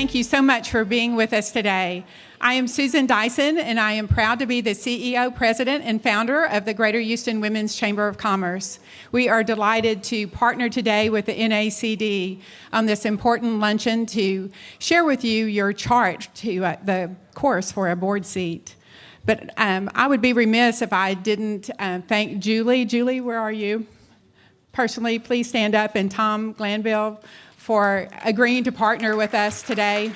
thank you so much for being with us today. I am Susan Dyson, and I am proud to be the CEO, President, and founder of the Greater Houston Women's Chamber of Commerce. We are delighted to partner today with the NACD on this important luncheon to share with you your chart to the course for a board seat. But I would be remiss if I didn't thank Julie. Julie, where are you? Personally, please stand up, and Tom Glanville for agreeing to partner with us today.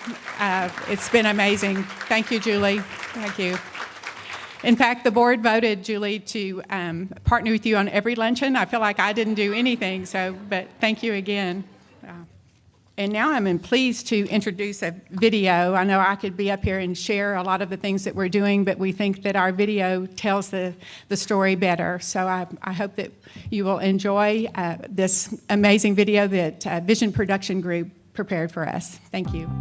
It's been amazing. Thank you, Julie. Thank you. In fact, the board voted Julie to partner with you on every luncheon. I feel like I didn't do anything, but thank you again. And now I'm pleased to introduce a video. I know I could be up here and share a lot of the things that we're doing, but we think that our video tells the story better. So I hope that you will enjoy this amazing video that Vision Production Group prepared for us. Thank you.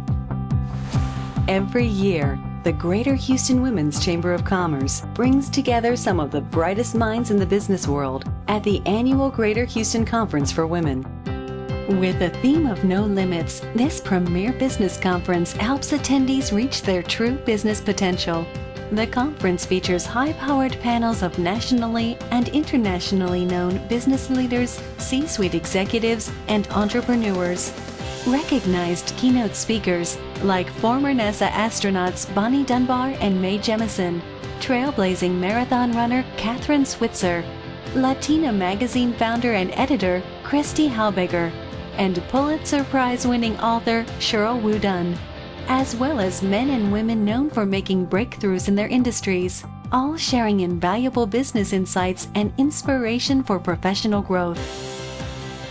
Every year, the Greater Houston Women's Chamber of Commerce brings together some of the brightest minds in the business world at the annual Greater Houston Conference for Women. With the theme of No Limits, this premier business conference helps attendees reach their true business potential. The conference features high-powered panels of nationally and internationally known business leaders, C-suite executives, and entrepreneurs. Recognized keynote speakers like former NASA astronauts Bonnie Dunbar and Mae Jemison, trailblazing marathon runner Katherine Switzer, Latina magazine founder and editor Christy Halbeger, and Pulitzer Prize-winning author Cheryl Wu Dunn, as well as men and women known for making breakthroughs in their industries, all sharing invaluable business insights and inspiration for professional growth.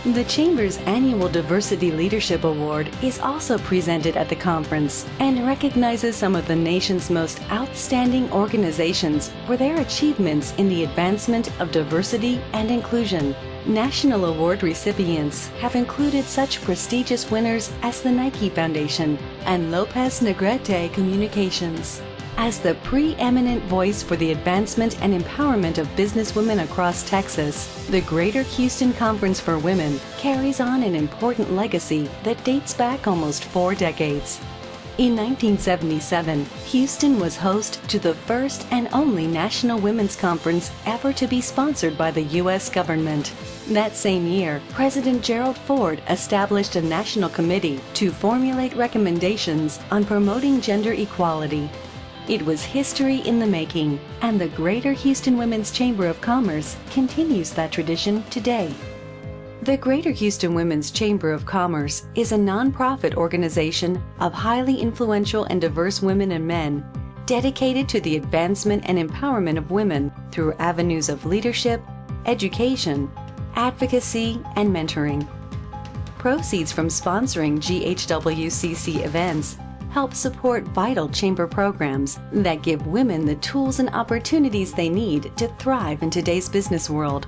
The Chamber's annual Diversity Leadership Award is also presented at the conference and recognizes some of the nation's most outstanding organizations for their achievements in the advancement of diversity and inclusion. National award recipients have included such prestigious winners as the Nike Foundation and Lopez Negrete Communications. As the preeminent voice for the advancement and empowerment of businesswomen across Texas, the Greater Houston Conference for Women carries on an important legacy that dates back almost 4 decades. In 1977, Houston was host to the first and only National Women's Conference ever to be sponsored by the U.S. government. That same year, President Gerald Ford established a national committee to formulate recommendations on promoting gender equality. It was history in the making, and the Greater Houston Women's Chamber of Commerce continues that tradition today. The Greater Houston Women's Chamber of Commerce is a nonprofit organization of highly influential and diverse women and men dedicated to the advancement and empowerment of women through avenues of leadership, education, advocacy, and mentoring. Proceeds from sponsoring GHWCC events help support vital chamber programs that give women the tools and opportunities they need to thrive in today's business world.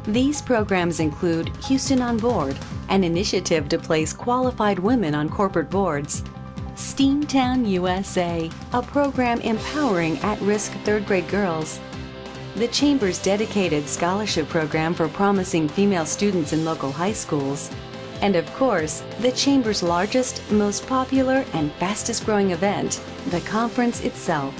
These programs include Houston on Board, an initiative to place qualified women on corporate boards; Steamtown USA, a program empowering at-risk third-grade girls; the Chamber's dedicated scholarship program for promising female students in local high schools; and of course, the Chamber's largest, most popular, and fastest-growing event, the conference itself.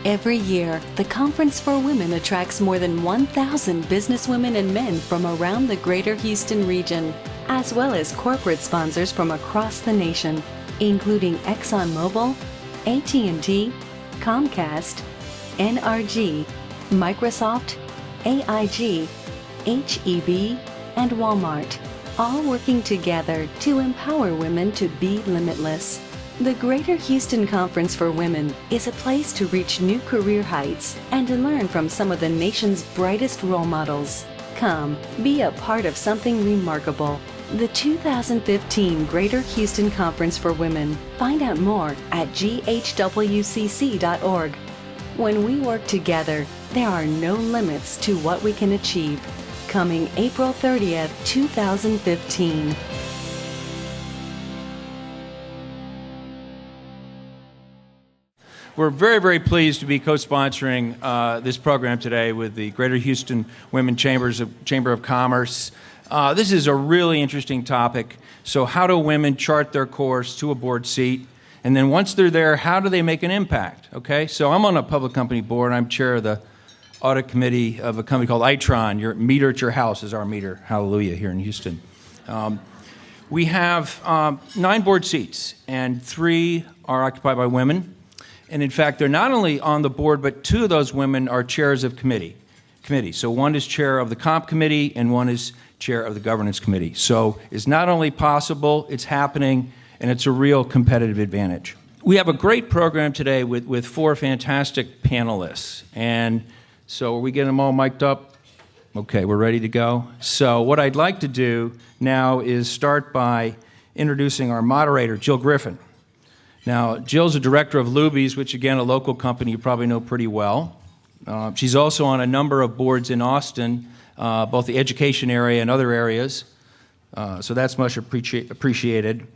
Every year, the Conference for Women attracts more than 1,000 businesswomen and men from around the Greater Houston region, as well as corporate sponsors from across the nation, including ExxonMobil, AT&T, Comcast, NRG, Microsoft, AIG, HEB, and Walmart, all working together to empower women to be limitless. The Greater Houston Conference for Women is a place to reach new career heights and to learn from some of the nation's brightest role models. Come, be a part of something remarkable. The 2015 Greater Houston Conference for Women. Find out more at ghwcc.org. When we work together, there are no limits to what we can achieve. Coming April 30th, 2015. We're very, very pleased to be co-sponsoring this program today with the Greater Houston Chamber of Commerce. This is a really interesting topic. So how do women chart their course to a board seat? And then once they're there, how do they make an impact? Okay, so I'm on a public company board. I'm chair of the audit committee of a company called Itron. Your meter at your house is our meter. Hallelujah, here in Houston. We have 9 board seats, and 3 are occupied by women. And in fact, they're not only on the board, but 2 of those women are chairs of committee. So one is chair of the comp committee, and one is chair of the governance committee. So it's not only possible, it's happening, and it's a real competitive advantage. We have a great program today with 4 fantastic panelists. And so are we getting them all mic'd up? Okay, we're ready to go. So what I'd like to do now is start by introducing our moderator, Jill Griffin. Now, Jill's a director of Luby's, which, again, a local company you probably know pretty well. She's also on a number of boards in Austin, both the education area and other areas. So that's much appreciated.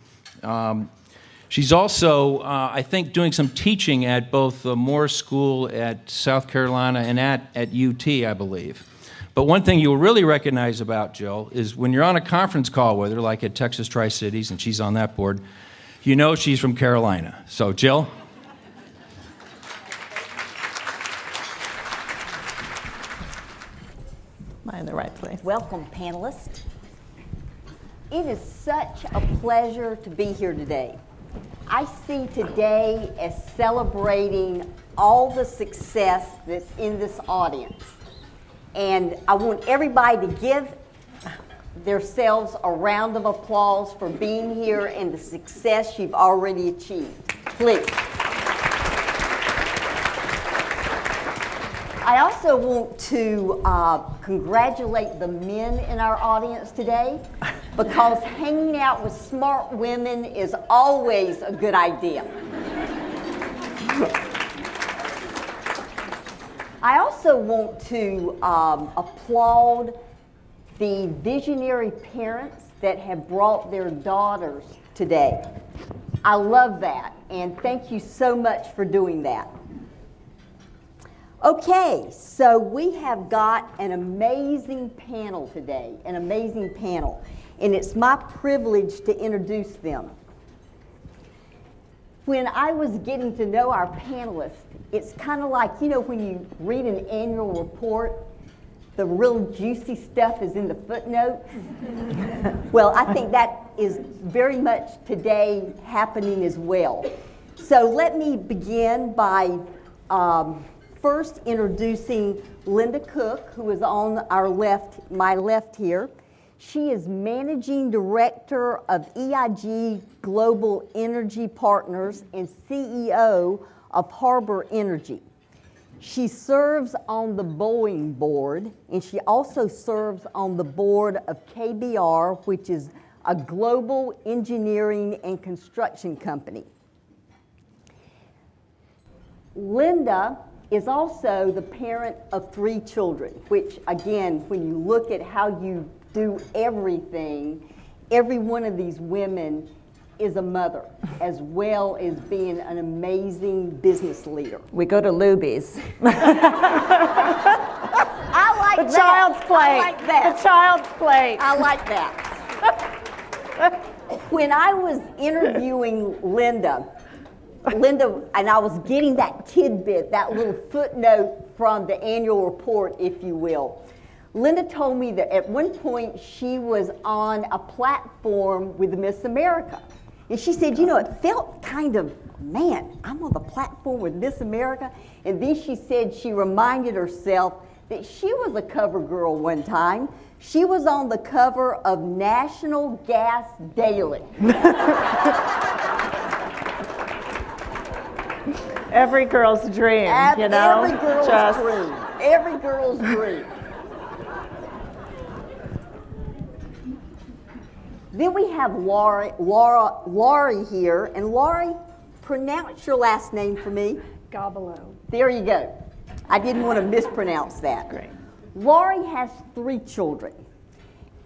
She's also, I think, doing some teaching at both the Moore School at South Carolina and at UT, I believe. But one thing you'll really recognize about Jill is when you're on a conference call with her, like at Texas TriCities, and she's on that board, you know she's from Carolina. So, Jill? Am I in the right place? Welcome, panelists. It is such a pleasure to be here today. I see today as celebrating all the success that's in this audience. And I want everybody to give themselves a round of applause for being here and the success you've already achieved. Please. I also want to congratulate the men in our audience today, because hanging out with smart women is always a good idea. I also want to applaud the visionary parents that have brought their daughters today. I love that, and thank you so much for doing that. Okay, so we have got an amazing panel today, an amazing panel, and it's my privilege to introduce them. When I was getting to know our panelists, it's kind of like, you know, when you read an annual report, the real juicy stuff is in the footnote. Well, I think that is very much today happening as well. So let me begin by first introducing Linda Cook, who is on our left, my left here. She is Managing Director of EIG Global Energy Partners and CEO of Harbor Energy. She serves on the Boeing board, and she also serves on the board of KBR, which is a global engineering and construction company. Linda is also the parent of 3 children, which, again, when you look at how you do everything, every one of these women is a mother, as well as being an amazing business leader. We go to Luby's. I like The that. child's plate. I like that. The child's plate. I like that. When I was interviewing Linda, and I was getting that tidbit, that little footnote from the annual report, if you will, Linda told me that at one point she was on a platform with Miss America. And she said, you know, it felt kind of, man, I'm on the platform with Miss America. And then she said she reminded herself that she was a cover girl one time. She was on the cover of National Gas Daily. Every girl's dream, you know? Every girl's dream. Every girl's dream. Then we have Laurie here. And Laurie, pronounce your last name for me. Gobelo. There you go. I didn't want to mispronounce that. Great. Laurie has 3 children.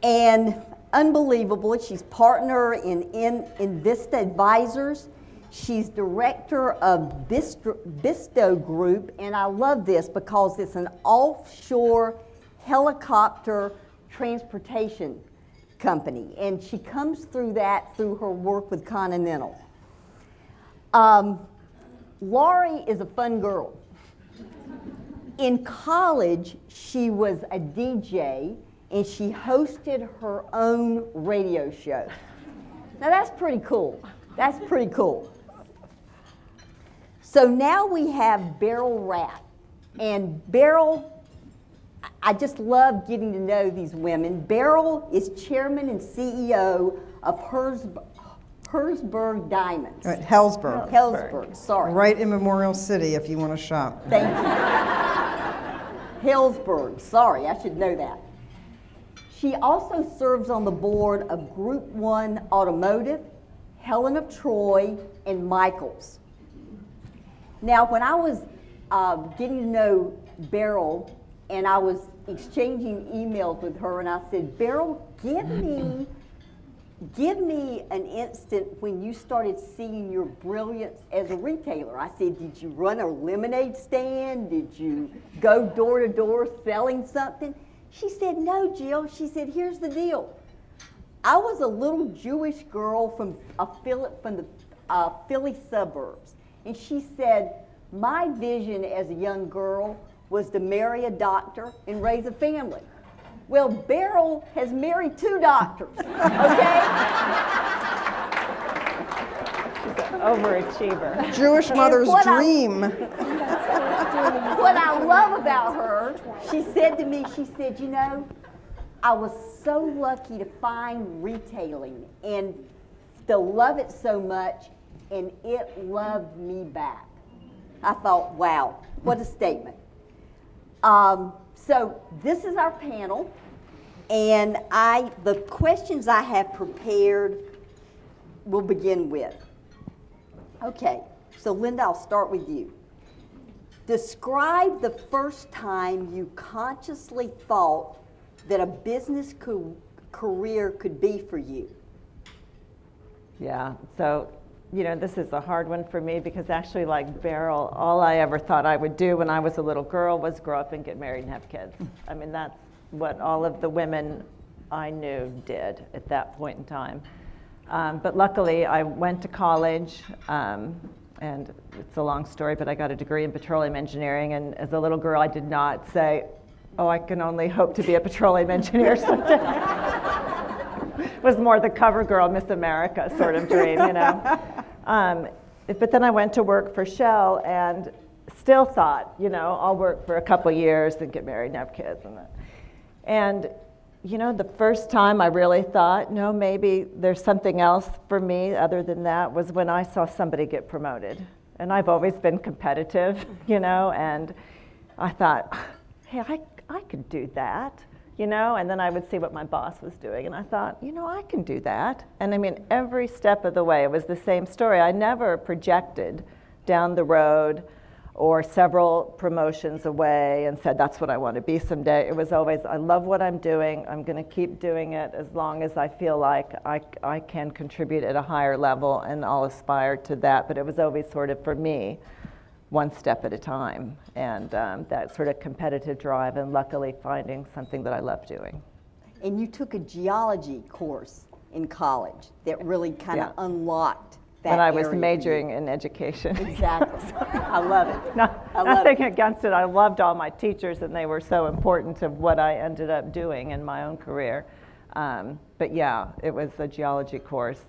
And unbelievable, she's partner in Invista Advisors. She's director of Bisto Group. And I love this because it's an offshore helicopter transportation company, and she comes through that through her work with Continental. Laurie is a fun girl. In college, she was a DJ, and she hosted her own radio show. Now that's pretty cool. That's pretty cool. So now we have Beryl Rath. And Beryl, I just love getting to know these women. Beryl is chairman and CEO of Herzberg Diamonds. Right, Hellsberg. Hellsberg, sorry. Right in Memorial City if you want to shop. Thank you. Hellsberg, sorry, I should know that. She also serves on the board of Group 1 Automotive, Helen of Troy, and Michaels. Now, when I was getting to know Beryl, and I was exchanging emails with her, and I said, Beryl, give me an instant when you started seeing your brilliance as a retailer. I said, did you run a lemonade stand? Did you go door to door selling something? She said, no, Jill. She said, here's the deal. I was a little Jewish girl from the Philly suburbs. And she said, my vision as a young girl was to marry a doctor and raise a family. Well, Beryl has married 2 doctors, okay? She's an overachiever. Jewish mother's dream. What I love about her, she said to me, she said, you know, I was so lucky to find retailing and to love it so much, and it loved me back. I thought, wow, what a statement. So this is our panel, and the questions I have prepared we'll begin with. Okay, so Linda, I'll start with you. Describe the first time you consciously thought that a business career could be for you. Yeah, so, you know, this is a hard one for me because actually, like Beryl, all I ever thought I would do when I was a little girl was grow up and get married and have kids. I mean, that's what all of the women I knew did at that point in time. But luckily, I went to college, and it's a long story, but I got a degree in petroleum engineering, and as a little girl, I did not say, oh, I can only hope to be a petroleum engineer someday. It was more the cover girl, Miss America sort of dream, you know. But then I went to work for Shell and still thought, you know, I'll work for a couple years and get married and have kids and that. And, you know, the first time I really thought, no, maybe there's something else for me other than that was when I saw somebody get promoted. And I've always been competitive, you know, and I thought, hey, I could do that. You know, and then I would see what my boss was doing, and I thought, you know, I can do that. And I mean, every step of the way, it was the same story. I never projected down the road or several promotions away and said, that's what I want to be someday. It was always, I love what I'm doing. I'm going to keep doing it as long as I feel like I can contribute at a higher level, and I'll aspire to that. But it was always sort of, for me, one step at a time, and that sort of competitive drive, and luckily finding something that I love doing. And you took a geology course in college that really kind of unlocked that when I was area majoring in education. Exactly. I love it. Nothing against it. I loved all my teachers, and they were so important to what I ended up doing in my own career. But yeah, it was a geology course.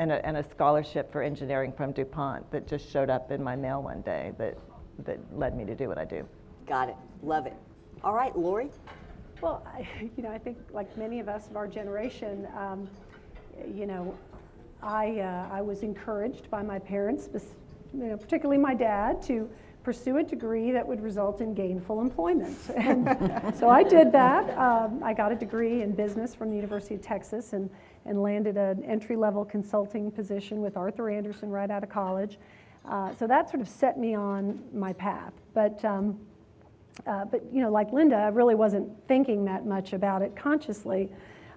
And a scholarship for engineering from DuPont that just showed up in my mail one day that led me to do what I do. Got it. Love it. All right, Lori? Well, I think like many of us of our generation, I was encouraged by my parents, particularly my dad, to pursue a degree that would result in gainful employment. And so I did that. I got a degree in business from the University of Texas and landed an entry-level consulting position with Arthur Andersen right out of college. So that sort of set me on my path. But you know, like Linda, I really wasn't thinking that much about it consciously.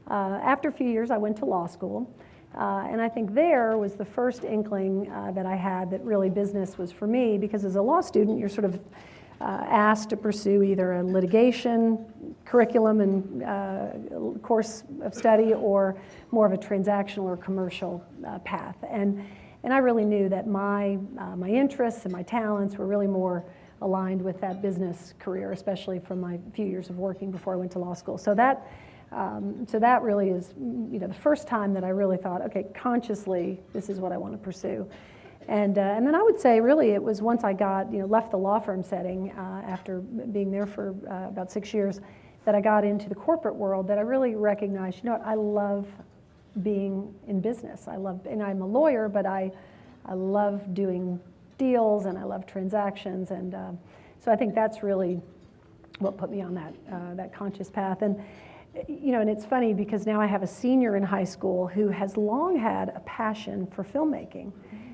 After a few years, I went to law school. And I think there was the first inkling that I had that really business was for me, because as a law student, you're sort of asked to pursue either a litigation curriculum and course of study or more of a transactional or commercial path. And I really knew that my interests and my talents were really more aligned with that business career, especially from my few years of working before I went to law school. So that really is, the first time that I really thought, okay, consciously, this is what I want to pursue. And then I would say, really, it was once I got, left the law firm setting after being there for about 6 years, that I got into the corporate world that I really recognized, I love being in business. And I'm a lawyer, but I love doing deals and I love transactions. And so I think that's really what put me on that conscious path. And and it's funny because now I have a senior in high school who has long had a passion for filmmaking,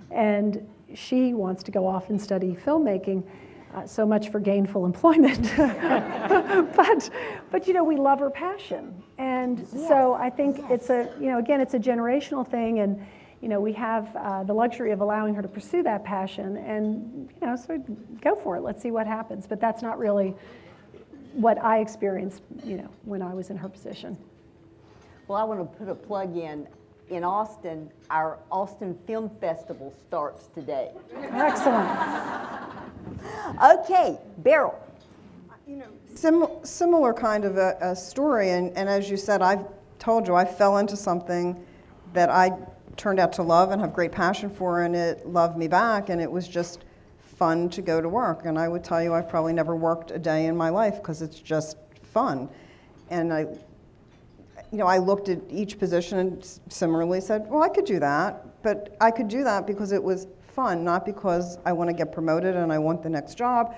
and she wants to go off and study filmmaking. So much for gainful employment, but we love her passion, and so I think it's again it's a generational thing, and we have the luxury of allowing her to pursue that passion, and so go for it. Let's see what happens. But that's not really what I experienced, when I was in her position. Well, I want to put a plug in. In Austin, our Austin Film Festival starts today. Excellent. Okay, Beryl. Similar kind of a story, and as you said, I've told you I fell into something that I turned out to love and have great passion for, and it loved me back, and it was just fun to go to work. And I would tell you I've probably never worked a day in my life because it's just fun. And I looked at each position and similarly said, well, I could do that, but I could do that because it was fun, not because I want to get promoted and I want the next job.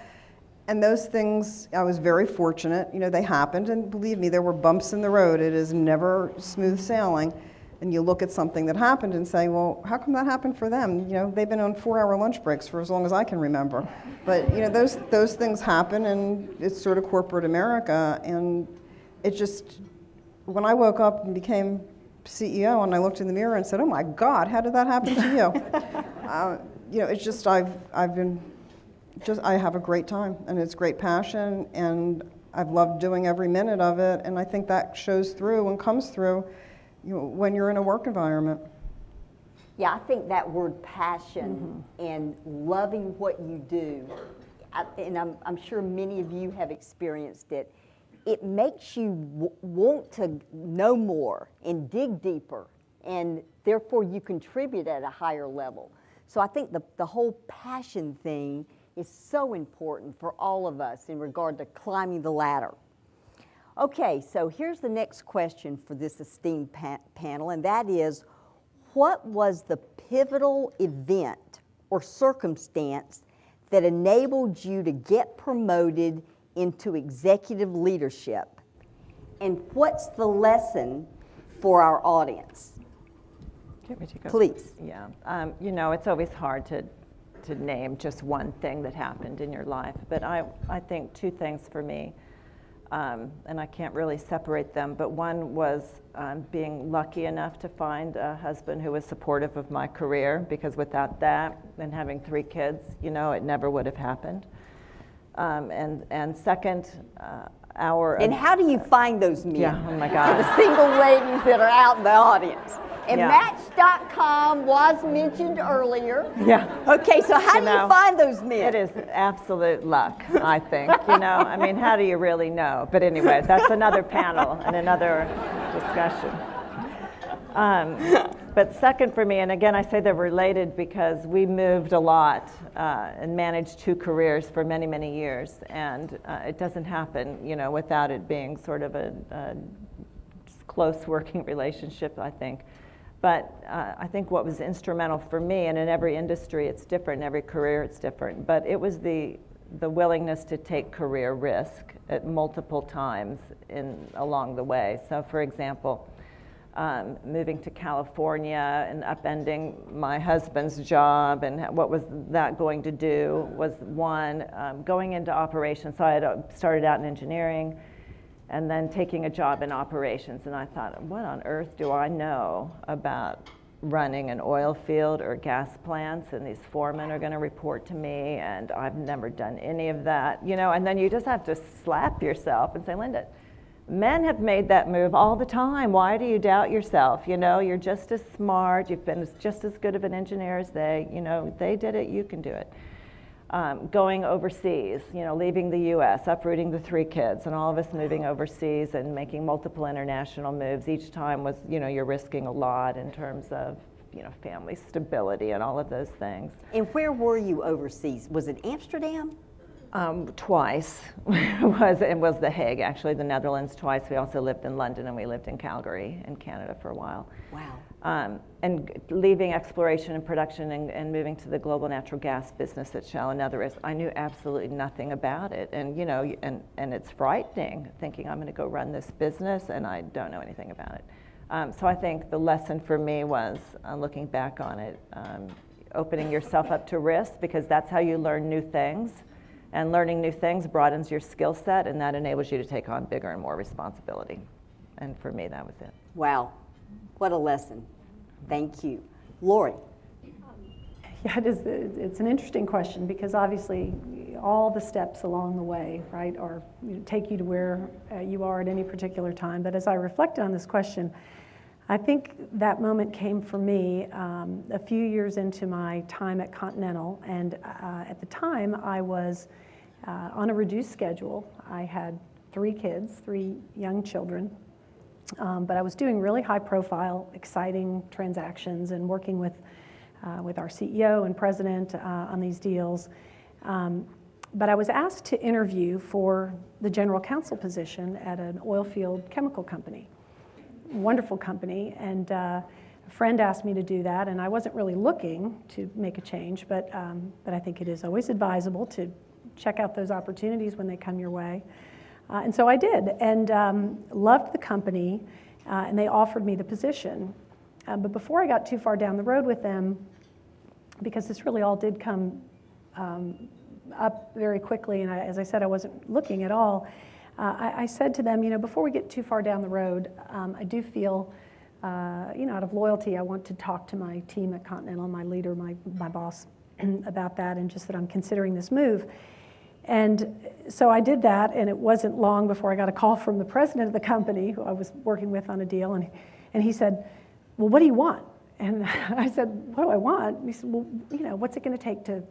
And those things, I was very fortunate, they happened, and believe me, there were bumps in the road. It is never smooth sailing. And you look at something that happened and say, well, how come that happened for them? They've been on 4-hour lunch breaks for as long as I can remember. But those things happen, and it's sort of corporate America. And it just, when I woke up and became CEO, and I looked in the mirror and said, oh my God, how did that happen to you? It's just I have a great time, and it's great passion, and I've loved doing every minute of it, and I think that shows through and comes through when you're in a work environment. Yeah, I think that word passion and loving what you do, and I'm sure many of you have experienced it, it makes you want to know more and dig deeper, and therefore you contribute at a higher level. So I think the whole passion thing is so important for all of us in regard to climbing the ladder. Okay, so here's the next question for this esteemed panel, and that is, what was the pivotal event or circumstance that enabled you to get promoted into executive leadership? And what's the lesson for our audience? Please. Yeah, it's always hard to name just one thing that happened in your life, but I think two things for me. And I can't really separate them, but one was being lucky enough to find a husband who was supportive of my career, because without that and having 3 kids, it never would have happened. And second, And how do you find those men? Yeah, oh my God. For the single ladies that are out in the audience. And Yeah. Match.com was mentioned earlier. Yeah. Okay, so how do you find those men? It is absolute luck, I think. How do you really know? But anyway, that's another panel and another discussion. But second for me, and again, I say they're related because we moved a lot and managed 2 careers for many, many years. And it doesn't happen, without it being sort of a close working relationship, I think. But I think what was instrumental for me, and in every industry it's different, in every career it's different, but it was the willingness to take career risk at multiple times along the way. So for example, moving to California and upending my husband's job, and what was that going to do was one, going into operations. So I had started out in engineering, and then taking a job in operations, and I thought, what on earth do I know about running an oil field or gas plants, and these foremen are going to report to me, and I've never done any of that, you know, and then you just have to slap yourself and say, Linda, men have made that move all the time. Why do you doubt yourself? You know, you're just as smart, you've been just as good of an engineer as they, you know, they did it, you can do it. Going overseas, you know, leaving the U.S., uprooting the 3 kids, and all of us moving overseas and making multiple international moves. Each time was, you know, you're risking a lot in terms of, you know, family stability and all of those things. And where were you overseas? Was it Amsterdam? Twice. It was The Hague, actually, the Netherlands twice. We also lived in London, and we lived in Calgary in Canada for a while. Wow. And leaving exploration and production and moving to the global natural gas business at Shell and others, I knew absolutely nothing about it. And, you know, and it's frightening thinking I'm going to go run this business and I don't know anything about it. So I think the lesson for me was, looking back on it, opening yourself up to risk, because that's how you learn new things. And learning new things broadens your skill set, and that enables you to take on bigger and more responsibility. And for me, that was it. Wow. What a lesson. Thank you. Lori. Yeah, it's an interesting question, because obviously all the steps along the way, right, are, you know, take you to where you are at any particular time. But as I reflect on this question, I think that moment came for me a few years into my time at Continental, and at the time I was on a reduced schedule. I had 3 kids, 3 young children, but I was doing really high-profile, exciting transactions and working with our CEO and president on these deals. But I was asked to interview for the general counsel position at an oil field chemical company. Wonderful company, and a friend asked me to do that, and I wasn't really looking to make a change, but I think it is always advisable to check out those opportunities when they come your way. And so I did, and loved the company, and they offered me the position. But before I got too far down the road with them, because this really all did come up very quickly, and as I said, I wasn't looking at all, I said to them, you know, before we get too far down the road, I do feel, you know, out of loyalty, I want to talk to my team at Continental, my leader, my boss, about that, and just that I'm considering this move. And so I did that, and it wasn't long before I got a call from the president of the company, who I was working with on a deal, and he said, well, what do you want? And I said, what do I want? And he said, well, you know, what's it going to take to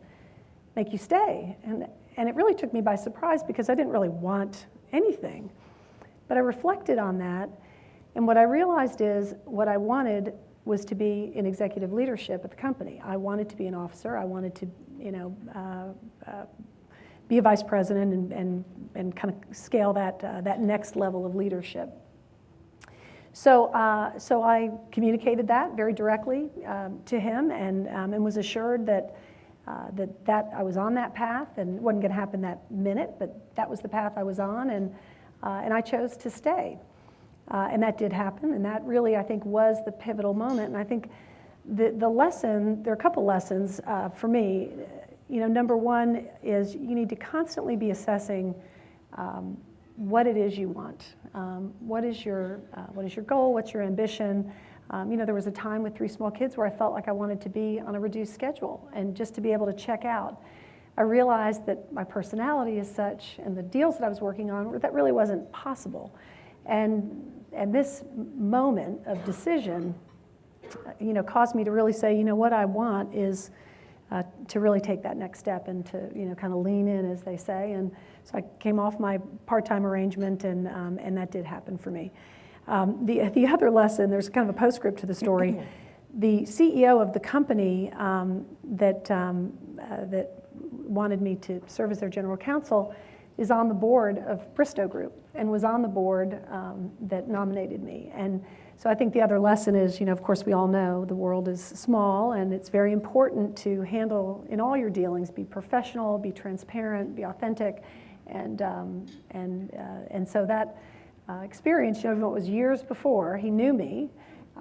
make you stay? And it really took me by surprise, because I didn't really want anything. But I reflected on that, and what I realized is what I wanted was to be in executive leadership at the company. I wanted to be an officer. I wanted to, you know, be a vice president and kind of scale that next level of leadership. So I communicated that very directly to him, and was assured that I was on that path, and it wasn't going to happen that minute, but that was the path I was on, and I chose to stay. And that did happen, and that really, I think, was the pivotal moment. And I think the lesson, there are a couple lessons for me. You know, number one is you need to constantly be assessing what it is you want. What is your goal? What's your ambition? You know, there was a time with 3 small kids where I felt like I wanted to be on a reduced schedule and just to be able to check out. I realized that my personality is such, and the deals that I was working on, that really wasn't possible. And this moment of decision, you know, caused me to really say, you know, what I want is to really take that next step and to, you know, kind of lean in, as they say. And so I came off my part-time arrangement, and that did happen for me. The other lesson, there's kind of a postscript to the story. The CEO of the company that wanted me to serve as their general counsel is on the board of Bristow Group, and was on the board that nominated me. And so I think the other lesson is, you know, of course we all know the world is small, and it's very important to handle, in all your dealings, be professional, be transparent, be authentic, and so that experience, you know, it was years before he knew me.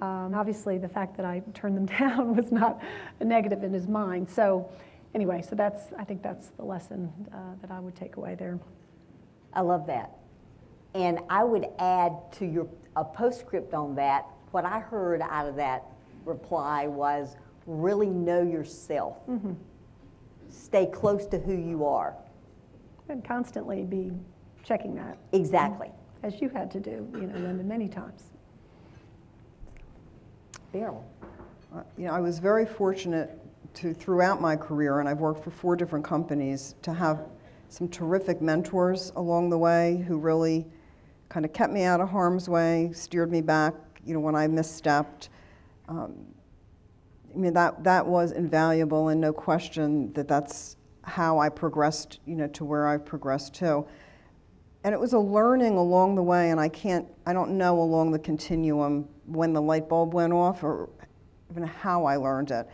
Obviously, the fact that I turned them down was not a negative in his mind. So anyway, so I think that's the lesson that I would take away there. I love that. And I would add to a postscript on that, what I heard out of that reply was really know yourself. Stay close to who you are. And constantly be checking that. Exactly. As you had to do, Linda, many times. Beryl. I was very fortunate throughout my career, and I've worked for 4 different companies, to have some terrific mentors along the way who really kind of kept me out of harm's way, steered me back, when I misstepped. That was invaluable, and no question that's how I progressed, to where I progressed to. And it was a learning along the way, and I don't know along the continuum when the light bulb went off or even how I learned it.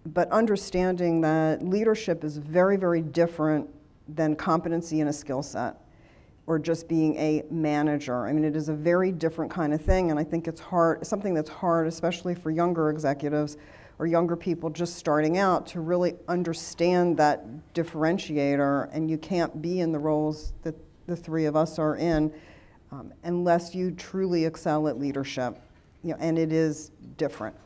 But understanding that leadership is very, very different than competency and a skill set, or just being a manager. It is a very different kind of thing, and I think it's hard, something that's hard, especially for younger executives or younger people just starting out, to really understand that differentiator, and you can't be in the roles that the 3 of us are in unless you truly excel at leadership, and it is different.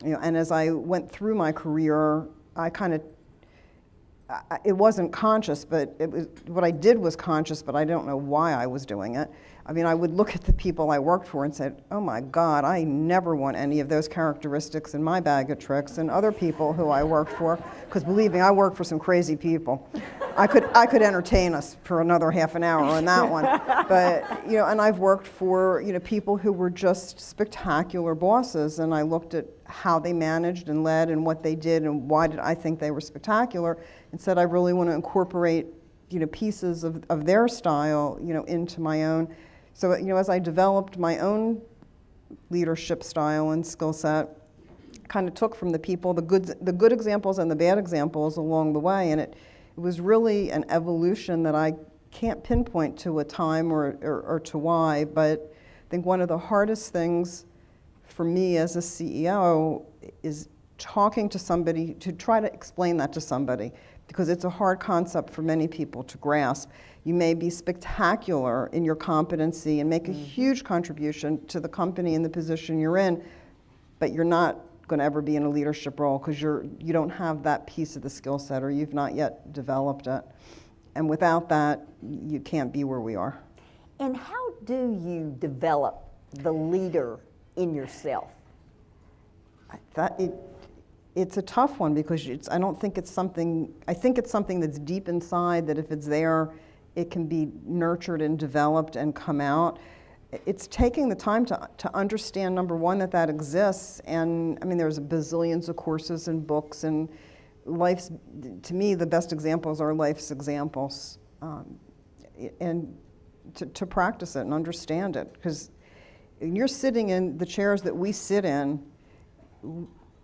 And as I went through my career, it wasn't conscious, but what I did was conscious, but I don't know why I was doing it. I would look at the people I worked for and said, oh my God, I never want any of those characteristics in my bag of tricks, and other people who I worked for, because believe me, I worked for some crazy people. I could entertain us for another half an hour on that one. But, and I've worked for, people who were just spectacular bosses, and I looked at how they managed and led and what they did and why did I think they were spectacular, and said I really want to incorporate, pieces of their style, into my own. So, as I developed my own leadership style and skill set, kind of took from the people the good examples and the bad examples along the way, and it was really an evolution that I can't pinpoint to a time or to why, but I think one of the hardest things for me as a CEO is talking to somebody, to try to explain that to somebody, because it's a hard concept for many people to grasp. You may be spectacular in your competency and make a huge contribution to the company and the position you're in, but you're not going to ever be in a leadership role because you don't have that piece of the skill set, or you've not yet developed it. And without that, you can't be where we are. And how do you develop the leader in yourself? It's a tough one, because I think it's something that's deep inside, that if it's there, it can be nurtured and developed and come out. It's taking the time to understand, number one, that exists. And there's bazillions of courses and books, and to me, the best examples are life's examples. And to practice it and understand it. Because you're sitting in the chairs that we sit in.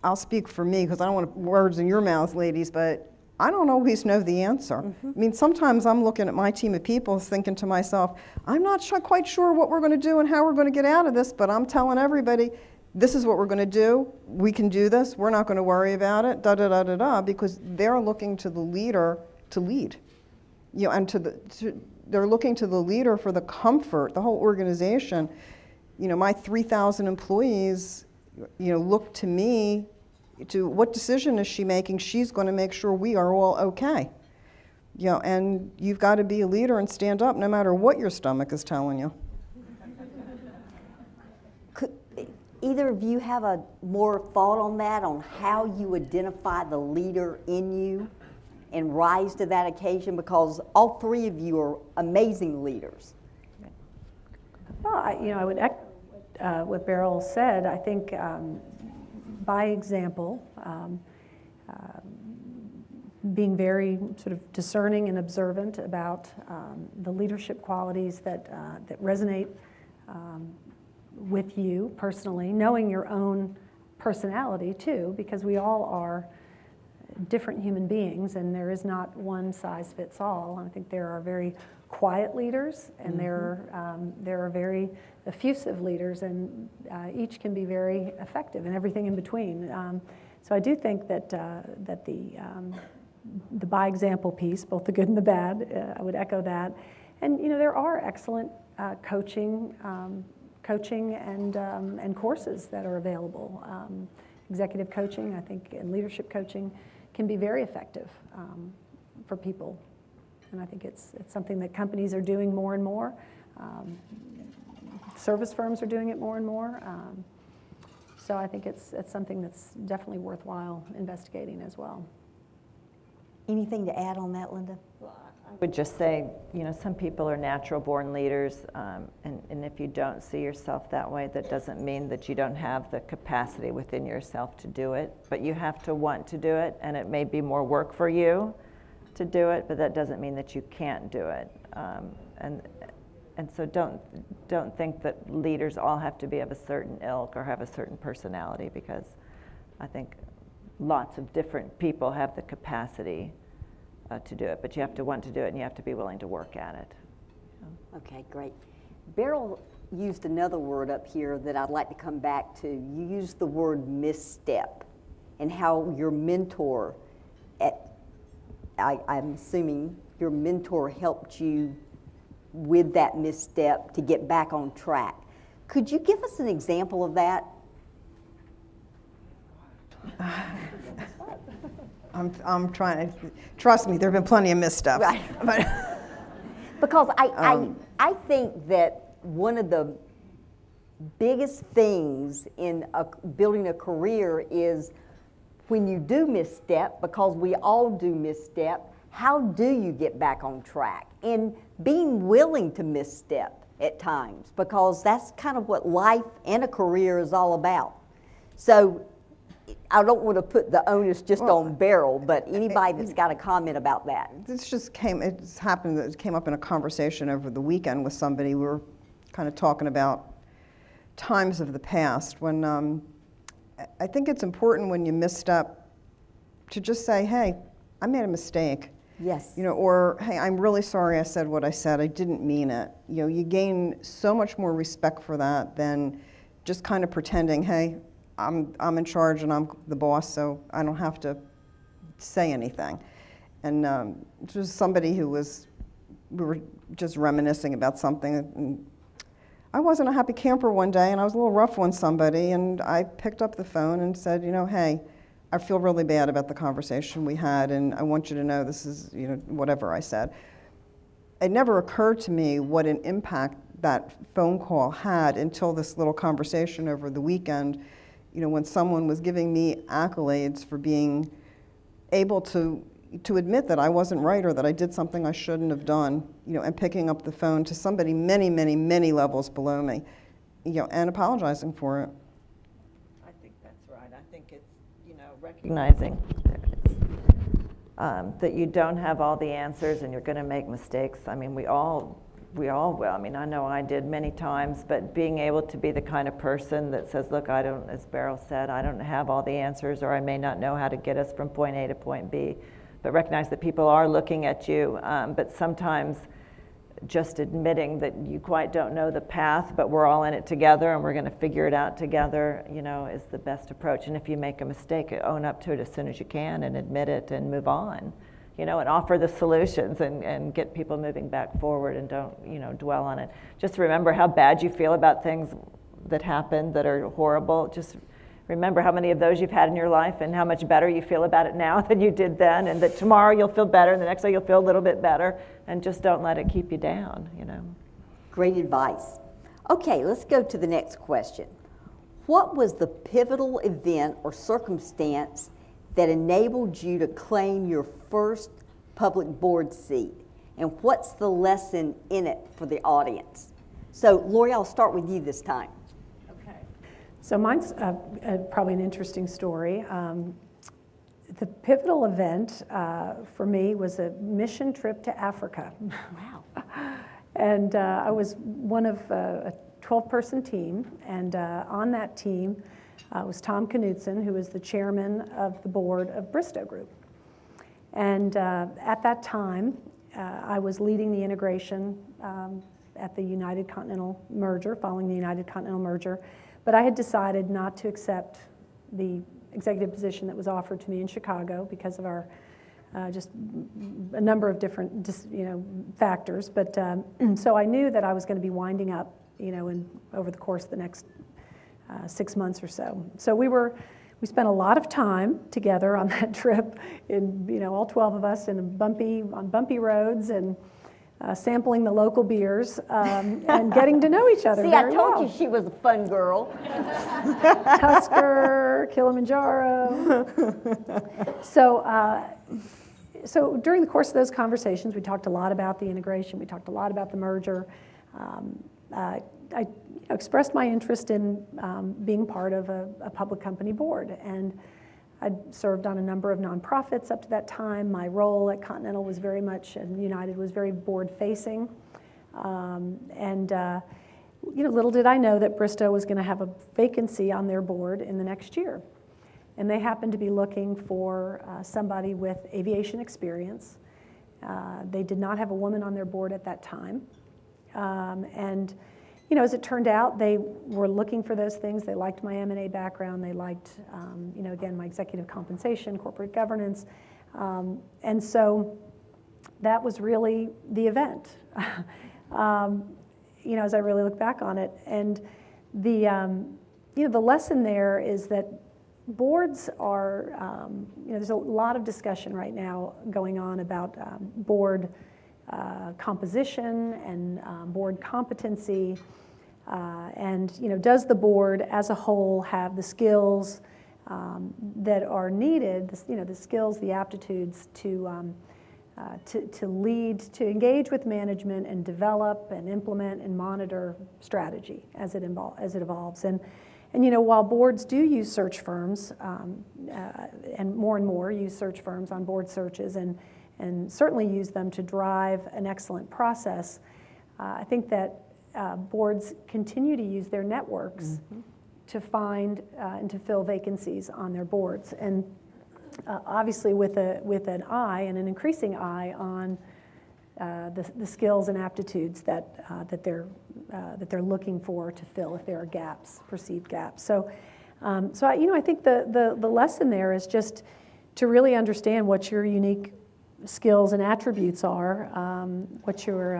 I'll speak for me, because I don't want words in your mouths, ladies, but I don't always know the answer. Sometimes I'm looking at my team of people thinking to myself, I'm not quite sure what we're going to do and how we're going to get out of this, but I'm telling everybody, this is what we're going to do. We can do this. We're not going to worry about it, da-da-da-da-da, because they're looking to the leader to lead. And they're looking to the leader for the comfort, the whole organization. My 3,000 employees, look to me to what decision is she making. She's going to make sure we are all okay. And you've got to be a leader and stand up no matter what your stomach is telling you. Could either of you have a more thought on that, on how you identify the leader in you and rise to that occasion? Because all 3 of you are amazing leaders. Well, I would echo what Beryl said. I think by example, being very sort of discerning and observant about the leadership qualities that resonate with you personally, knowing your own personality too, because we all are different human beings, and there is not one size fits all. I think there are very quiet leaders, and there are very effusive leaders, and each can be very effective, and everything in between. So I do think that the by example piece, both the good and the bad, I would echo that. And there are excellent coaching coaching and courses that are available. Executive coaching, I think, and leadership coaching can be very effective for people. And I think it's something that companies are doing more and more. Service firms are doing it more and more. So I think it's something that's definitely worthwhile investigating as well. Anything to add on that, Linda? I would just say, you know, some people are natural born leaders, and if you don't see yourself that way, that doesn't mean that you don't have the capacity within yourself to do it, but you have to want to do it, and it may be more work for you to do it, but that doesn't mean that you can't do it. And so don't think that leaders all have to be of a certain ilk or have a certain personality, because I think lots of different people have the capacity to do it, but you have to want to do it and you have to be willing to work at it. Okay, great. Beryl used another word up here that I'd like to come back to. You used the word misstep, and how your mentor, I'm assuming your mentor helped you with that misstep to get back on track. Could you give us an example of that? I'm trying to, trust me, there have been plenty of missteps. Right. Because I think that one of the biggest things in building a career is when you do misstep, because we all do misstep, how do you get back on track? And being willing to misstep at times, because that's kind of what life and a career is all about. So I don't want to put the onus just on Beryl, but anybody that's got a comment about that. It's happened that it came up in a conversation over the weekend with somebody. We were kind of talking about times of the past when I think it's important when you misstep to just say, hey, I made a mistake. Yes. You know, or hey, I'm really sorry I said what I said. I didn't mean it. You know, you gain so much more respect for that than just kind of pretending, hey, I'm in charge and I'm the boss, so I don't have to say anything. And it was somebody we were just reminiscing about something. And I wasn't a happy camper one day, and I was a little rough on somebody, and I picked up the phone and said, you know, hey, I feel really bad about the conversation we had, and I want you to know this is, you know, whatever I said. It never occurred to me what an impact that phone call had until this little conversation over the weekend, you know, when someone was giving me accolades for being able to admit that I wasn't right or that I did something I shouldn't have done, you know, and picking up the phone to somebody many, many, many levels below me, you know, and apologizing for it. I think that's right. I think it's, you know, recognizing that you don't have all the answers and you're going to make mistakes. I mean, we all will. I mean, I know I did many times, but being able to be the kind of person that says, look, I don't, as Beryl said, I don't have all the answers, or I may not know how to get us from point A to point B, but recognize that people are looking at you, but sometimes just admitting that you quite don't know the path, but we're all in it together and we're going to figure it out together, you know, is the best approach. And if you make a mistake, own up to it as soon as you can and admit it and move on, you know, and offer the solutions and get people moving back forward, and don't, you know, dwell on it. Just remember how bad you feel about things that happen that are horrible. Just remember how many of those you've had in your life and how much better you feel about it now than you did then, and that tomorrow you'll feel better and the next day you'll feel a little bit better, and just don't let it keep you down, you know. Great advice. Okay, let's go to the next question. What was the pivotal event or circumstance that enabled you to claim your first public board seat? And what's the lesson in it for the audience? So, Lori, I'll start with you this time. So mine's probably an interesting story. The pivotal event for me was a mission trip to Africa. Wow. And I was one of a 12-person team, and on that team was Tom Knudsen, who is the chairman of the board of Bristow Group. And at that time, I was leading the integration at the United Continental merger, following the United Continental merger. But I had decided not to accept the executive position that was offered to me in Chicago because of our just a number of different factors. But so I knew that I was going to be winding up over the course of the next 6 months or so. So we spent a lot of time together on that trip, all 12 of us on bumpy roads and sampling the local beers and getting to know each other. See, very I told well. you she was a fun girl. Tusker, Kilimanjaro. So during the course of those conversations, we talked a lot about the integration. We talked a lot about the merger. I expressed my interest in being part of a public company board, and I'd served on a number of nonprofits up to that time. My role at Continental was very much, and United was very board-facing. Little did I know that Bristow was going to have a vacancy on their board in the next year. And they happened to be looking for somebody with aviation experience. They did not have a woman on their board at that time. As it turned out, they were looking for those things. They liked my M&A background. They liked, again, my executive compensation, corporate governance. And so that was really the event, as I really look back on it. And the lesson there is that boards are, there's a lot of discussion right now going on about board composition and board competency. Does the board as a whole have the skills that are needed, the skills, the aptitudes to lead, to engage with management and develop and implement and monitor strategy as it evolves. And while boards do use search firms, and more use search firms on board searches and certainly use them to drive an excellent process, I think that boards continue to use their networks to find and to fill vacancies on their boards. And obviously with an eye and an increasing eye on the skills and aptitudes that they're looking for to fill if there are gaps, perceived gaps. So I think the lesson there is just to really understand what your unique skills and attributes are, what your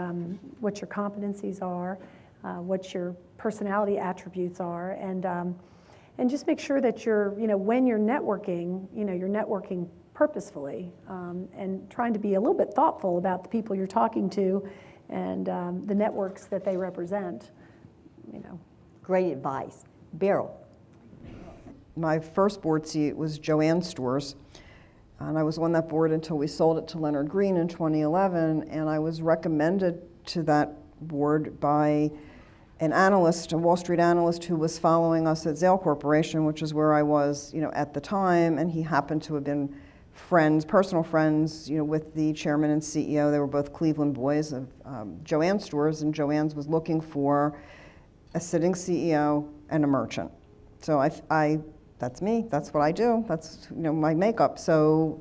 competencies are, what your personality attributes are, and just make sure that when you're networking, you're networking purposefully, and trying to be a little bit thoughtful about the people you're talking to and the networks that they represent. Great advice. Beryl. My first board seat was Joann's Stores, and I was on that board until we sold it to Leonard Green in 2011, and I was recommended to that board by an analyst, a Wall Street analyst who was following us at Zale Corporation, which is where I was, at the time, and he happened to have been personal friends, with the chairman and CEO. They were both Cleveland boys of Joann's Stores, and Joann's was looking for a sitting CEO and a merchant. So that's me. That's what I do. That's my makeup. So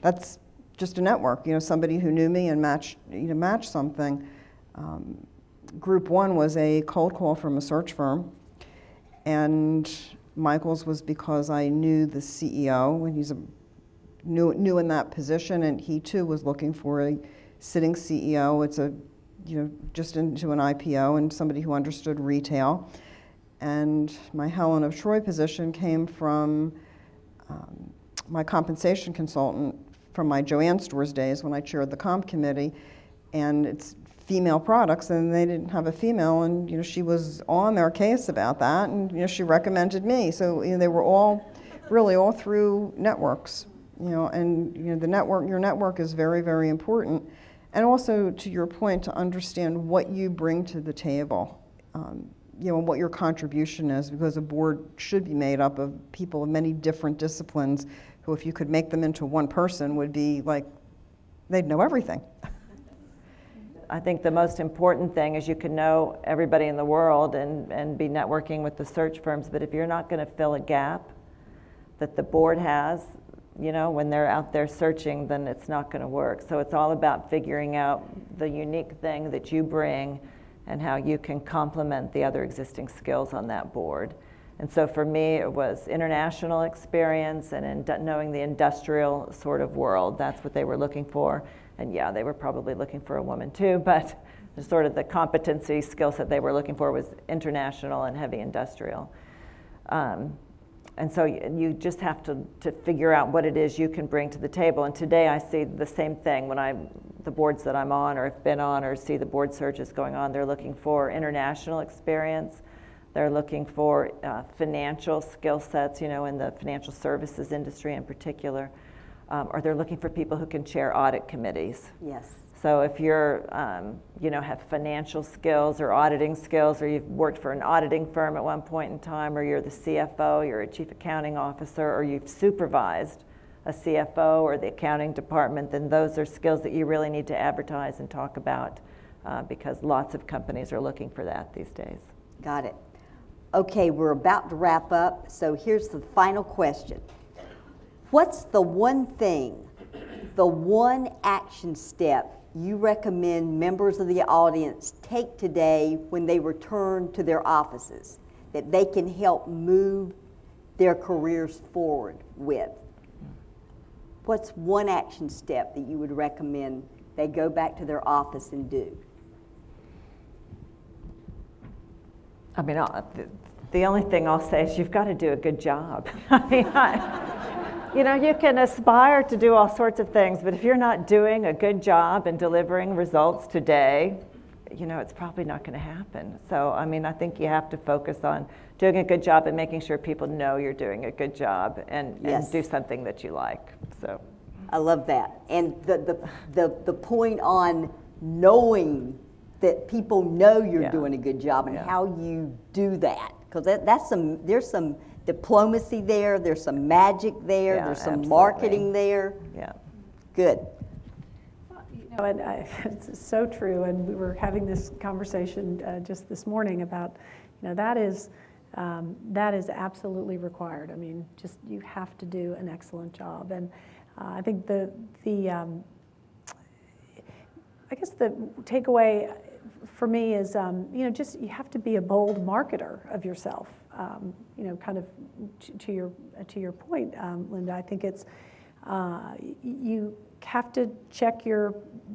that's just a network. Somebody who knew me and matched something. Group one was a cold call from a search firm, and Michael's was because I knew the CEO, and he's new in that position, and he too was looking for a sitting CEO. It's just into an IPO, and somebody who understood retail. And my Helen of Troy position came from my compensation consultant from my Joann's Stores days when I chaired the comp committee, and it's female products, and they didn't have a female, and she was on their case about that, and she recommended me. So they were all through networks, and your network is very, very important, and also to your point, to understand what you bring to the table. And what your contribution is, because a board should be made up of people of many different disciplines who, if you could make them into one person, would be like, they'd know everything. I think the most important thing is you can know everybody in the world and be networking with the search firms, but if you're not going to fill a gap that the board has, when they're out there searching, then it's not going to work. So it's all about figuring out the unique thing that you bring and how you can complement the other existing skills on that board. And so for me, it was international experience and knowing the industrial sort of world. That's what they were looking for. And yeah, they were probably looking for a woman too, but sort of the competency skill set they were looking for was international and heavy industrial. And so you just have to figure out what it is you can bring to the table. And today I see the same thing when the boards that I'm on or have been on or see the board searches going on. They're looking for international experience. They're looking for financial skill sets, in the financial services industry in particular. Or they're looking for people who can chair audit committees. Yes. So if you're, have financial skills or auditing skills, or you've worked for an auditing firm at one point in time, or you're the CFO, you're a chief accounting officer, or you've supervised a CFO or the accounting department, then those are skills that you really need to advertise and talk about because lots of companies are looking for that these days. Got it. Okay, we're about to wrap up, so here's the final question. What's the one thing, the one action step you recommend members of the audience take today when they return to their offices that they can help move their careers forward with? What's one action step that you would recommend they go back to their office and do? I mean, the only thing I'll say is you've got to do a good job. I mean, you can aspire to do all sorts of things, but if you're not doing a good job and delivering results today, it's probably not going to happen. So, I mean, I think you have to focus on doing a good job and making sure people know you're doing a good job and do something that you like. So, I love that. And the point on knowing that people know you're doing a good job and how you do that, because there's some diplomacy there, there's some magic there, there's some marketing there. Yeah. Good. And it's so true, and we were having this conversation just this morning about, that is absolutely required. I mean, just you have to do an excellent job, and I think the takeaway for me is, just you have to be a bold marketer of yourself. Kind of to your point, Linda. I think it's you have to check your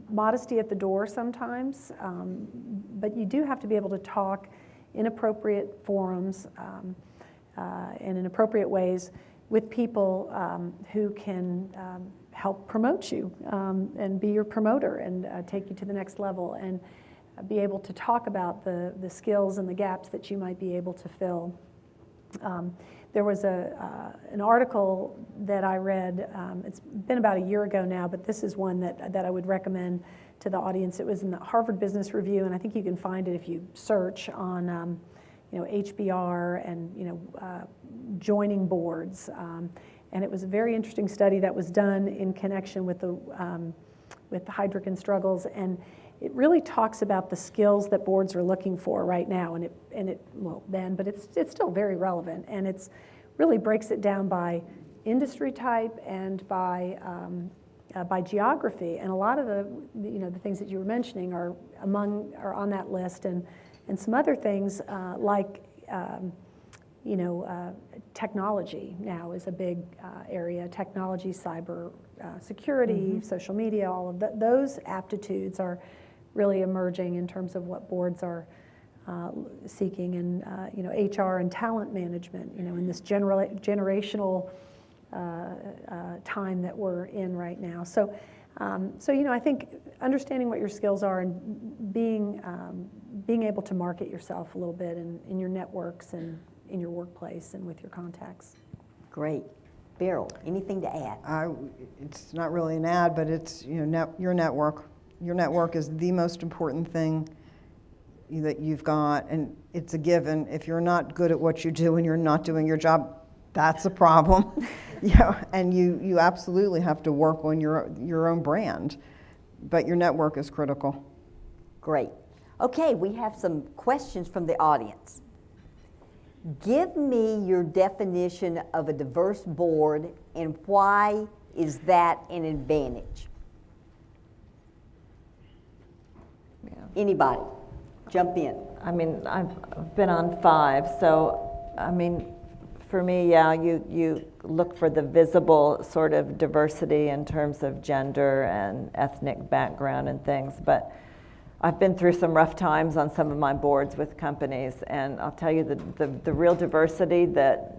modesty at the door sometimes, but you do have to be able to talk in appropriate forums and in appropriate ways with people who can help promote you and be your promoter and take you to the next level, and be able to talk about the skills and the gaps that you might be able to fill. There was an article that I read, it's been about a year ago now, but this is one that I would recommend to the audience. It was in the Harvard Business Review, and I think you can find it if you search on HBR and joining boards. And it was a very interesting study that was done in connection with the Heidrick and Struggles, and it really talks about the skills that boards are looking for right now, but it's still very relevant, and it's really breaks it down by industry type and by geography, and a lot of the things that you were mentioning are on that list, and some other things like technology now is a big area. Technology, cyber security, social media, all of those aptitudes are really emerging in terms of what boards are seeking, and HR and talent management, in this generational time that we're in right now. So I think understanding what your skills are and being able to market yourself a little bit in your networks and in your workplace and with your contacts. Great. Beryl, anything to add? It's not really an ad, but it's your network. Your network is the most important thing that you've got, and it's a given. If you're not good at what you do and you're not doing your job, that's a problem. And you absolutely have to work on your own brand, but your network is critical. Great. Okay, we have some questions from the audience. Give me your definition of a diverse board, and why is that an advantage? Anybody, jump in. I mean, I've been on 5, so I mean, for me, you look for the visible sort of diversity in terms of gender and ethnic background and things, but I've been through some rough times on some of my boards with companies, and I'll tell you the real diversity that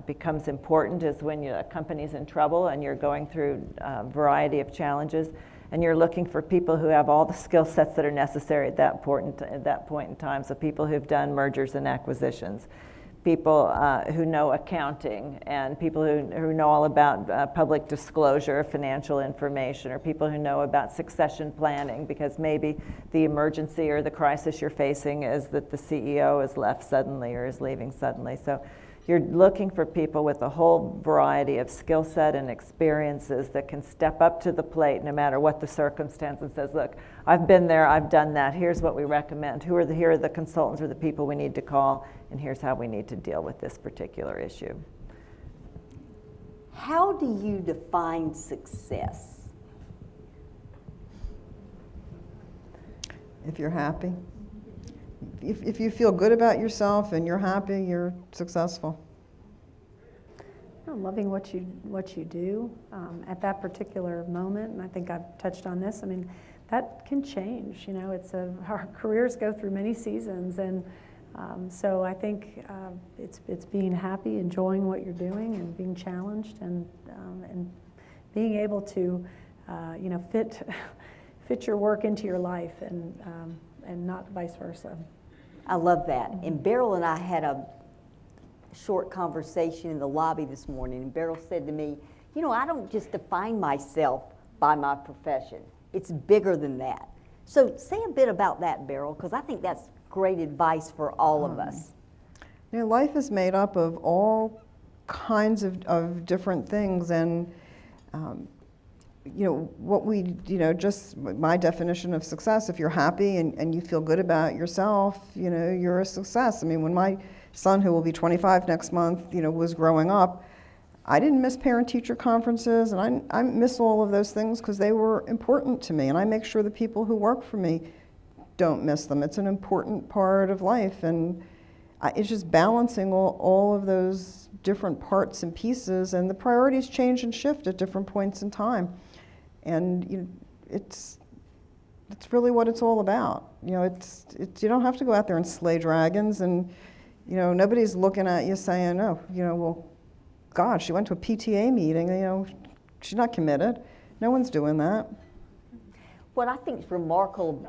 becomes important is when a company's in trouble and you're going through a variety of challenges, and you're looking for people who have all the skill sets that are necessary at that point in time. So people who've done mergers and acquisitions, people who know accounting, and people who know all about public disclosure of financial information, or people who know about succession planning, because maybe the emergency or the crisis you're facing is that the CEO is left suddenly or is leaving suddenly. So you're looking for people with a whole variety of skill set and experiences that can step up to the plate no matter what the circumstance, and says, look, I've been there, I've done that, here's what we recommend, here are the consultants or the people we need to call, and here's how we need to deal with this particular issue. How do you define success? If you're happy. If you feel good about yourself and you're happy, you're successful. Loving what you do at that particular moment, and I think I've touched on this. I mean, that can change. Our careers go through many seasons, and so I think it's being happy, enjoying what you're doing, and being challenged, and being able to fit your work into your life, and not vice versa. I love that. And Beryl and I had a short conversation in the lobby this morning, and Beryl said to me, I don't just define myself by my profession. It's bigger than that. So say a bit about that, Beryl, because I think that's great advice for all of us. Life is made up of all kinds of different things, and what we, just my definition of success, if you're happy and you feel good about yourself, you're a success. I mean, when my son, who will be 25 next month, was growing up, I didn't miss parent-teacher conferences, and I miss all of those things because they were important to me, and I make sure the people who work for me don't miss them. It's an important part of life, and it's just balancing all of those different parts and pieces, and the priorities change and shift at different points in time. And it's really what it's all about. It's you don't have to go out there and slay dragons, and nobody's looking at you saying, oh, well, God, she went to a PTA meeting. She's not committed. No one's doing that. What I think is remarkable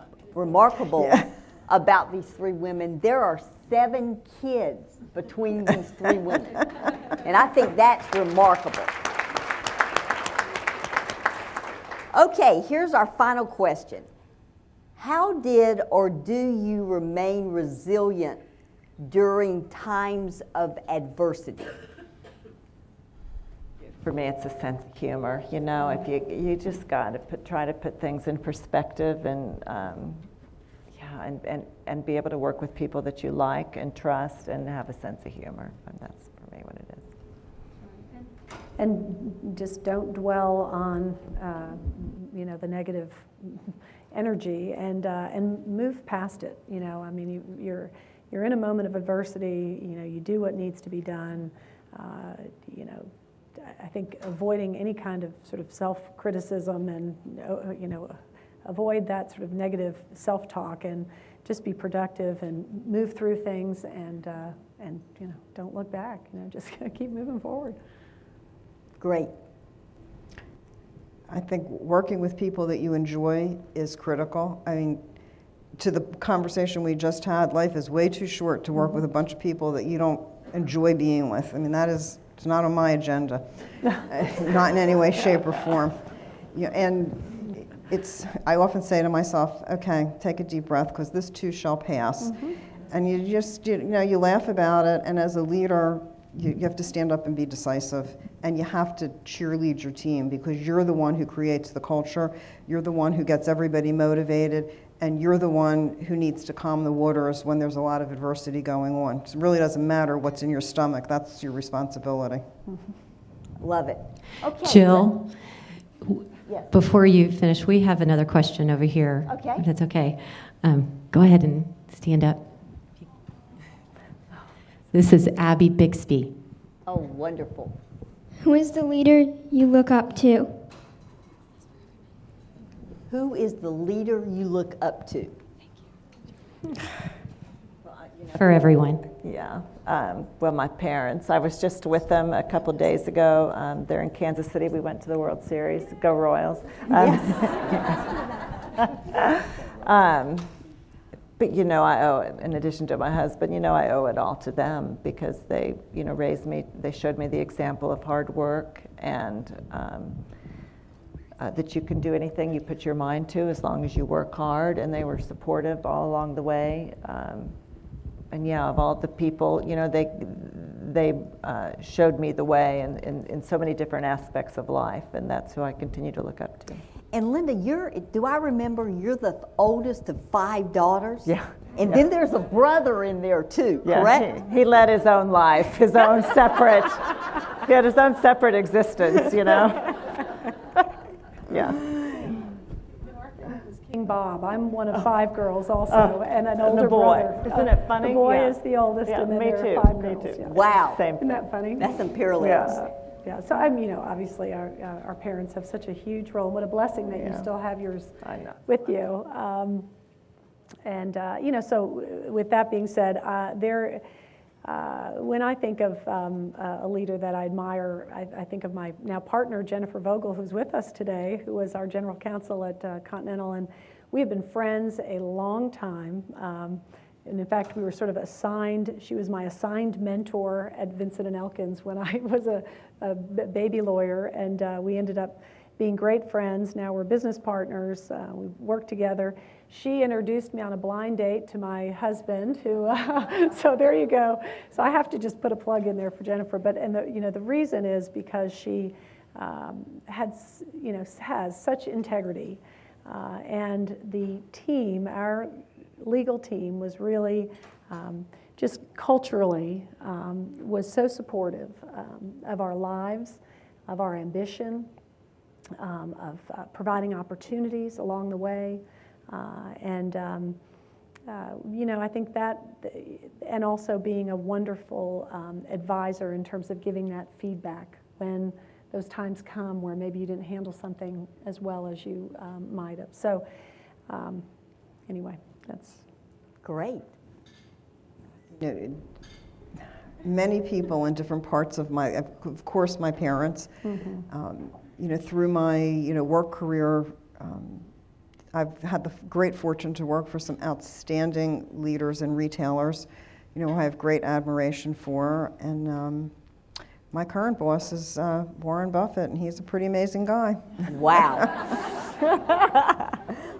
about these three women, there are 7 kids between these 3 women, and I think that's remarkable. Okay, here's our final question. How did or do you remain resilient during times of adversity? For me, it's a sense of humor. If you just got to try to put things in perspective, and and be able to work with people that you like and trust, and have a sense of humor. And that's for me what it is. And just don't dwell on the negative energy, and move past it. I mean, you're in a moment of adversity. You do what needs to be done. I think avoiding any kind of sort of self-criticism, and avoid that sort of negative self-talk, and just be productive and move through things, and don't look back. Just keep moving forward. Great. I think working with people that you enjoy is critical. I mean, to the conversation we just had, life is way too short to work with a bunch of people that you don't enjoy being with. I mean, it's not on my agenda, not in any way, shape, or form. And I often say to myself, okay, take a deep breath, because this too shall pass. Mm-hmm. And you just, you laugh about it, and as a leader, you have to stand up and be decisive, and you have to cheerlead your team, because you're the one who creates the culture, you're the one who gets everybody motivated, and you're the one who needs to calm the waters when there's a lot of adversity going on. It really doesn't matter what's in your stomach, that's your responsibility. Mm-hmm. Love it. Okay. Jill, yes. Before you finish, we have another question over here. Okay. If that's okay. Go ahead and stand up. This is Abby Bixby. Oh, wonderful. Who is the leader you look up to? Who is the leader you look up to? For everyone. Yeah. Well, my parents. I was just with them a couple days ago. They're in Kansas City. We went to the World Series. Go Royals. But I owe it, in addition to my husband, I owe it all to them because they, raised me. They showed me the example of hard work and that you can do anything you put your mind to as long as you work hard. And they were supportive all along the way. And of all the people, they showed me the way in so many different aspects of life, and that's who I continue to look up to. And Linda, do I remember you're the oldest of 5 daughters? Yeah. And then there's a brother in there too, correct? He led his own life, his own separate, he had his own separate existence, Yeah. King Bob. I'm one of 5 girls also, and an older boy. brother. Isn't it funny? The boy is the oldest, and then me there too. are 5 Me girls. too. Yeah. Wow. Same. Isn't that funny? That's some parallels. Yeah, so obviously our parents have such a huge role. What a blessing that you still have yours with you. So with that being said, when I think of a leader that I admire, I think of my now partner, Jennifer Vogel, who's with us today, who was our general counsel at Continental, and we have been friends a long time. And in fact, we were sort of assigned, she was my assigned mentor at Vincent & Elkins when I was a baby lawyer, and we ended up being great friends. Now we're business partners, we work together. She introduced me on a blind date to my husband, who, so there you go. So I have to just put a plug in there for Jennifer, but the reason is because she has such integrity, and the team, our legal team, was really just culturally was so supportive of our lives, of our ambition, of providing opportunities along the way. I think that, and also being a wonderful advisor in terms of giving that feedback when those times come where maybe you didn't handle something as well as you might have. So anyway, that's great. Many people in different parts of of course, my parents. Through my work career, I've had the great fortune to work for some outstanding leaders and retailers, I have great admiration for. And my current boss is Warren Buffett, and he's a pretty amazing guy. Wow.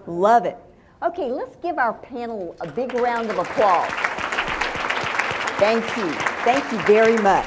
Love it. Okay, let's give our panel a big round of applause. Thank you. Thank you very much.